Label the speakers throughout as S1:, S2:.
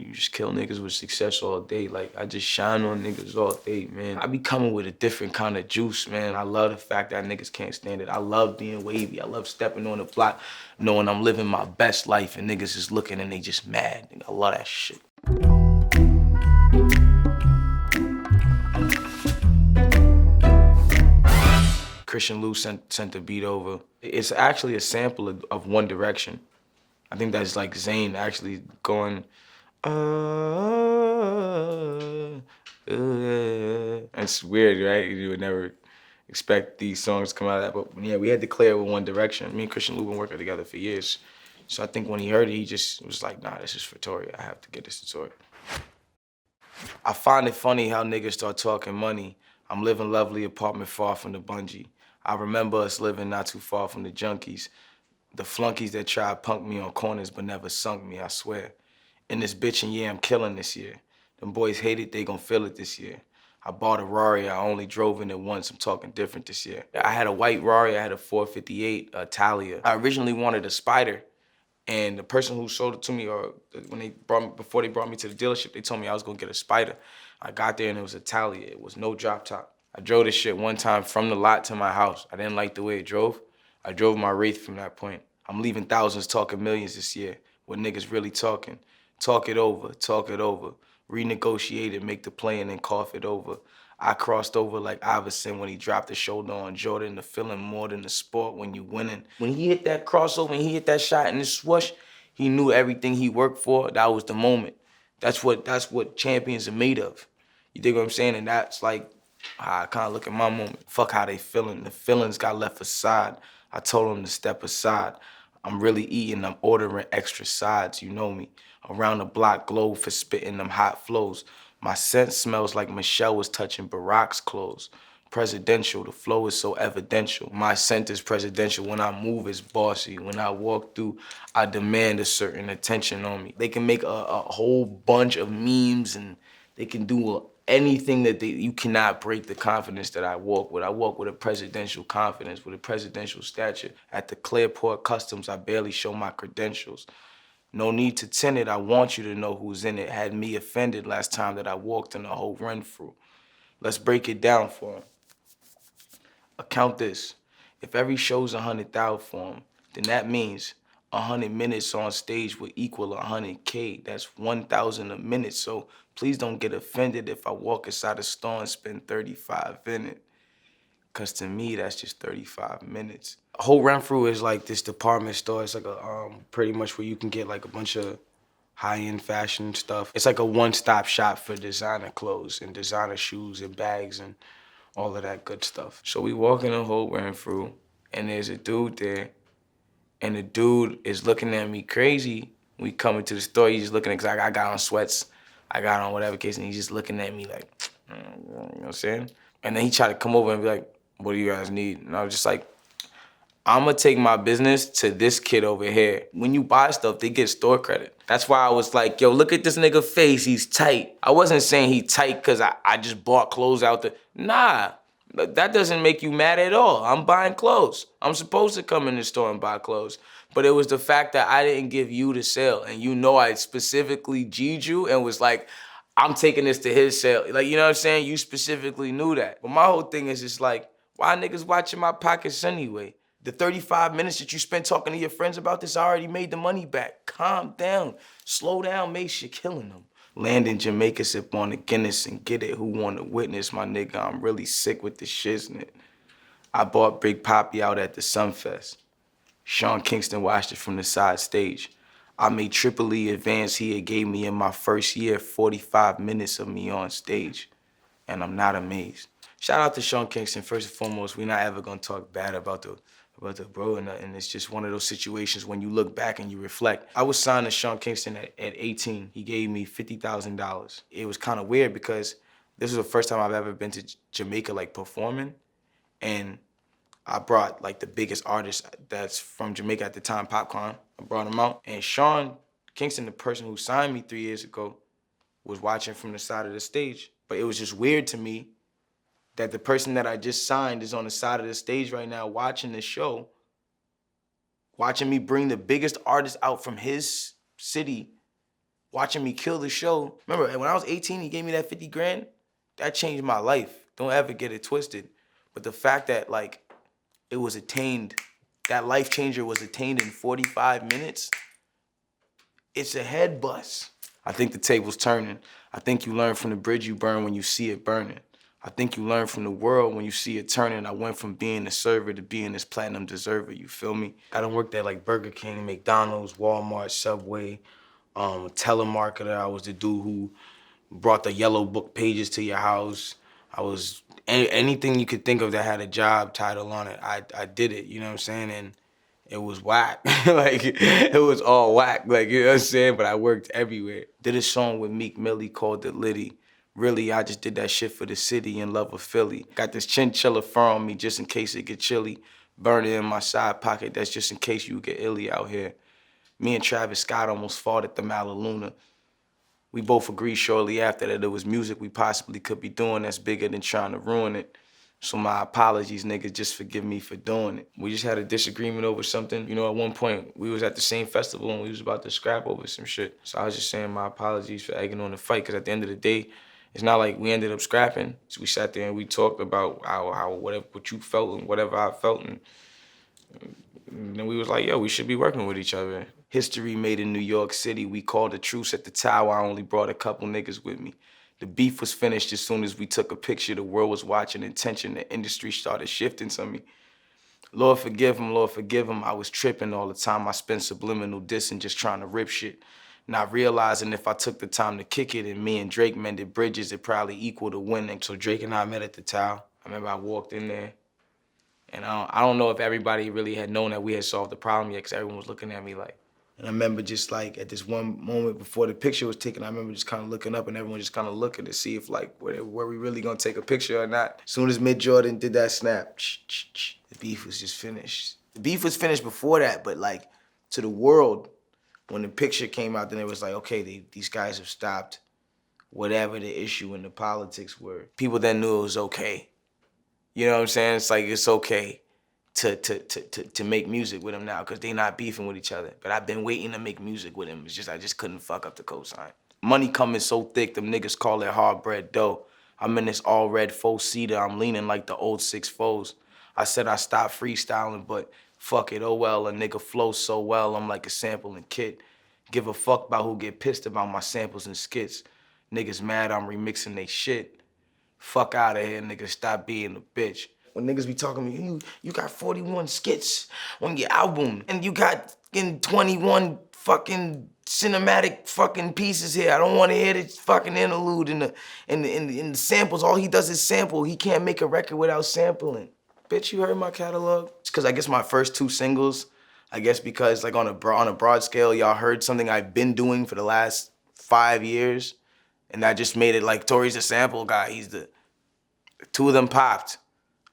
S1: you just kill niggas with success all day. Like, I just shine on niggas all day, man. I be coming with a different kind of juice, man. I love the fact that niggas can't stand it. I love being wavy. I love stepping on the block, knowing I'm living my best life and niggas is looking and they just mad. I love that shit. Christian Lou sent the beat over. It's actually a sample of One Direction. I think that's like Zayn actually going, It's weird, right? You would never expect these songs to come out of that. But yeah, we had to clear it with One Direction. Me and Christian Lou been working together for years. So I think when he heard it, he just was like, nah, this is for Tory. I have to get this to Tory. I find it funny how niggas start talking money. I'm living lovely apartment far from the bungee. I remember us living not too far from the junkies. The flunkies that tried to punk me on corners but never sunk me, I swear. In this bitch and yeah, I'm killing this year. Them boys hate it, they gon' feel it this year. I bought a Rari, I only drove in it once, I'm talking different this year. I had a white Rari, I had a 458 Italia. I originally wanted a Spider, and the person who sold it to me, or when before they brought me to the dealership, they told me I was gonna get a Spider. I got there and it was Italia, it was no drop top. I drove this shit one time from the lot to my house. I didn't like the way it drove. I drove my Wraith from that point. I'm leaving thousands talking millions this year. What niggas really talking? Talk it over, renegotiate it, make the play and then cough it over. I crossed over like Iverson when he dropped the shoulder on Jordan, the feeling more than the sport when you winning. When he hit that crossover and he hit that shot in the swoosh, he knew everything he worked for, that was the moment. That's what champions are made of. You dig what I'm saying? And that's like how I kind of look at my moment. Fuck how they feeling. The feelings got left aside. I told them to step aside. I'm really eating, I'm ordering extra sides, you know me. Around the block globe for spitting them hot flows. My scent smells like Michelle was touching Barack's clothes. Presidential, the flow is so evidential. My scent is presidential. When I move, it's bossy. When I walk through, I demand a certain attention on me. They can make a whole bunch of memes and they can do anything that you cannot break the confidence that I walk with. I walk with a presidential confidence, with a presidential stature. At the Clearport Customs, I barely show my credentials. No need to tint it, I want you to know who's in it. Had me offended last time that I walked in the whole run through. Let's break it down for him. Account this. If every show's 100,000 for him, then that means 100 minutes on stage would equal 100K. That's 1,000 a minute. So please don't get offended if I walk inside a store and spend 35 in it. Cause to me, that's just 35 minutes. Whole Renfrew is like this department store. It's like a pretty much where you can get like a bunch of high-end fashion stuff. It's like a one-stop shop for designer clothes and designer shoes and bags and all of that good stuff. So we walk in the Whole Renfrew and there's a dude there and the dude is looking at me crazy. We come into the store, he's just looking at, cause I got on sweats, I got on whatever case, and he's just looking at me like, you know what I'm saying? And then he tried to come over and be like, what do you guys need? And I was just like, I'm gonna take my business to this kid over here. When you buy stuff, they get store credit. That's why I was like, yo, look at this nigga face, he's tight. I wasn't saying he tight cause I just bought clothes out there. Nah, that doesn't make you mad at all. I'm buying clothes. I'm supposed to come in the store and buy clothes. But it was the fact that I didn't give you the sale. And you know I specifically G'd you and was like, I'm taking this to his sale. Like, you know what I'm saying? You specifically knew that. But my whole thing is just like, why niggas watching my pockets anyway? The 35 minutes that you spent talking to your friends about this, I already made the money back. Calm down. Slow down, Mace, you're killing them. Land in Jamaica, sip on the Guinness and get it. Who want to witness, my nigga? I'm really sick with the shiznit. I bought Big Poppy out at the Sunfest. Sean Kingston watched it from the side stage. I made Triple E advance he had gave me in my first year 45 minutes of me on stage. And I'm not amazed. Shout out to Sean Kingston, first and foremost. We're not ever gonna talk bad about the bro, and it's just one of those situations when you look back and you reflect. I was signed to Sean Kingston at 18. He gave me $50,000. It was kind of weird because this was the first time I've ever been to Jamaica, like performing, and I brought like the biggest artist that's from Jamaica at the time, Popcorn. I brought him out, and Sean Kingston, the person who signed me 3 years ago, was watching from the side of the stage. But it was just weird to me that the person that I just signed is on the side of the stage right now watching this show, watching me bring the biggest artist out from his city watching me kill the show. Remember, when I was 18, he gave me that 50 grand. That changed my life. Don't ever get it twisted. But the fact that like it was attained, that life changer was attained in 45 minutes, it's a head bust. I think the table's turning. I think you learn from the bridge you burn when you see it burning. I think you learn from the world when you see it turning. I went from being a server to being this platinum deserver, you feel me? I done worked at like Burger King, McDonald's, Walmart, Subway, telemarketer. I was the dude who brought the yellow book pages to your house. I was anything you could think of that had a job title on it. I did it, you know what I'm saying? And it was whack. Like, it was all whack, like, you know what I'm saying? But I worked everywhere. Did a song with Meek Millie called The Liddy. Really, I just did that shit for the city and love of Philly. Got this chinchilla fur on me just in case it get chilly. Burn it in my side pocket, that's just in case you get illy out here. Me and Travis Scott almost fought at the Malaluna. We both agreed shortly after that it was music we possibly could be doing that's bigger than trying to ruin it. So my apologies, niggas, just forgive me for doing it. We just had a disagreement over something. You know, at one point, we was at the same festival and we was about to scrap over some shit. So I was just saying my apologies for egging on the fight, because at the end of the day, it's not like we ended up scrapping. So we sat there and we talked about how what you felt and whatever I felt, and then we was like, yo, we should be working with each other. History made in New York City. We called a truce at the tower. I only brought a couple niggas with me. The beef was finished as soon as we took a picture. The world was watching in tension. The industry started shifting to me. Lord forgive him, Lord forgive him. I was tripping all the time. I spent subliminal dissing, just trying to rip shit. Not realizing if I took the time to kick it and me and Drake mended bridges, it probably equaled a winning. So Drake and I met at the tower. I remember I walked in there. And I don't know if everybody really had known that we had solved the problem yet, because everyone was looking at me like. And I remember just like at this one moment before the picture was taken, I remember just kind of looking up and everyone just kind of looking to see if like, were we really gonna take a picture or not? As soon as Mid-Jordan did that snap, the beef was just finished. The beef was finished before that, but like to the world, when the picture came out, then it was like, okay, these guys have stopped whatever the issue and the politics were. People then knew it was okay. You know what I'm saying? It's like, it's okay to make music with him now, because they not beefing with each other. But I've been waiting to make music with him. It's just, I just couldn't fuck up the cosign. Money coming so thick, them niggas call it hard bread dough. I'm in this all red 4-seater, I'm leaning like the old 6-4s. I said I stopped freestyling, but fuck it, oh well, a nigga flows so well, I'm like a sampling kid. Give a fuck about who get pissed about my samples and skits. Niggas mad I'm remixing they shit. Fuck out of here, nigga, stop being a bitch. When niggas be talking to me, you got 41 skits on your album, and you got 21 fucking cinematic fucking pieces here. I don't want to hear this fucking interlude in the samples. All he does is sample. He can't make a record without sampling. Bitch, you heard my catalog? It's because I guess my first 2 singles, I guess because like on a broad scale, y'all heard something I've been doing for the last 5 years, and that just made it like Tory's a sample guy. He's the 2 of them popped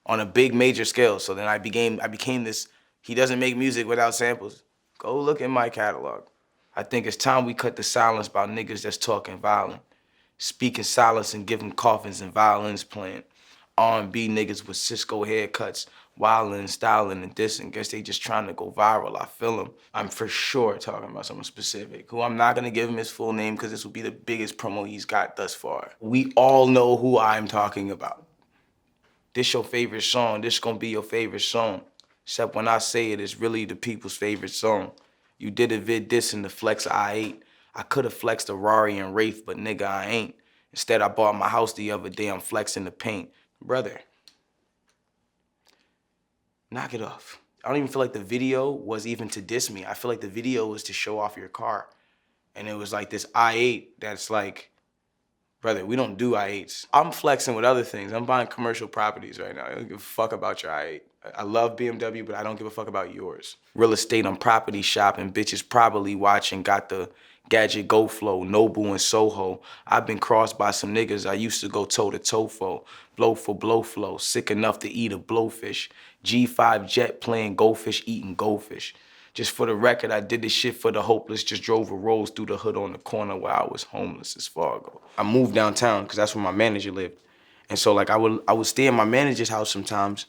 S1: on a big major scale. So then I became this, he doesn't make music without samples. Go look at my catalog. I think it's time we cut the silence about niggas that's talking violent. Speaking silence and giving coffins and violins playing. R&B niggas with Cisco haircuts, wildin', styling, and dissing. Guess they just trying to go viral, I feel them. I'm for sure talking about someone specific, who I'm not gonna give him his full name because this will be the biggest promo he's got thus far. We all know who I'm talking about. This your favorite song, this gonna be your favorite song. Except when I say it, it's really the people's favorite song. You did a vid dissing the flex I8. I could've flexed a Rari and Wraith, but nigga, I ain't. Instead, I bought my house the other day, I'm flexing the paint. Brother, knock it off. I don't even feel like the video was even to diss me. I feel like the video was to show off your car. And it was like this I8 that's like, brother, we don't do I8s. I'm flexing with other things. I'm buying commercial properties right now. I don't give a fuck about your I8. I love BMW, but I don't give a fuck about yours. Real estate, I'm property shopping. Bitches probably watching. Got the Gadget Go Flow, Noble and Soho. I've been crossed by some niggas I used to go toe-to-toe for. Blow for blow flow. Sick enough to eat a blowfish. G5 jet playing goldfish, eating goldfish. Just for the record, I did this shit for the hopeless. Just drove a Rolls through the hood on the corner where I was homeless as Fargo. I moved downtown because that's where my manager lived. And so like I would stay in my manager's house sometimes,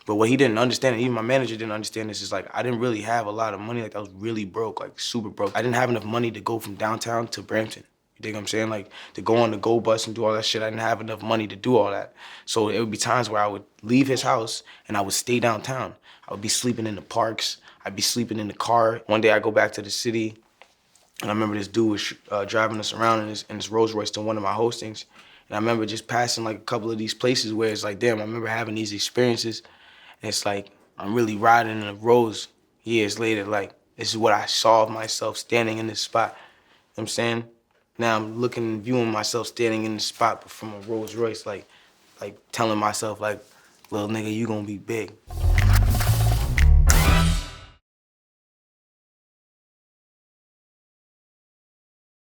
S1: But what he didn't understand, and even my manager didn't understand this, is like I didn't really have a lot of money. Like I was really broke, like super broke. I didn't have enough money to go from downtown to Brampton. You dig what I'm saying? Like to go on the Go Bus and do all that shit. I didn't have enough money to do all that. So it would be times where I would leave his house and I would stay downtown. I would be sleeping in the parks. I'd be sleeping in the car. One day I go back to the city, and I remember this dude was driving us around in his Rolls Royce to one of my hostings. And I remember just passing like a couple of these places where it's like, damn, I remember having these experiences. And it's like, I'm really riding in the roads years later. Like, this is what I saw of myself standing in this spot. You know what I'm saying? Now I'm looking and viewing myself standing in this spot but from a Rolls Royce, like telling myself, like, little nigga, you gonna be big.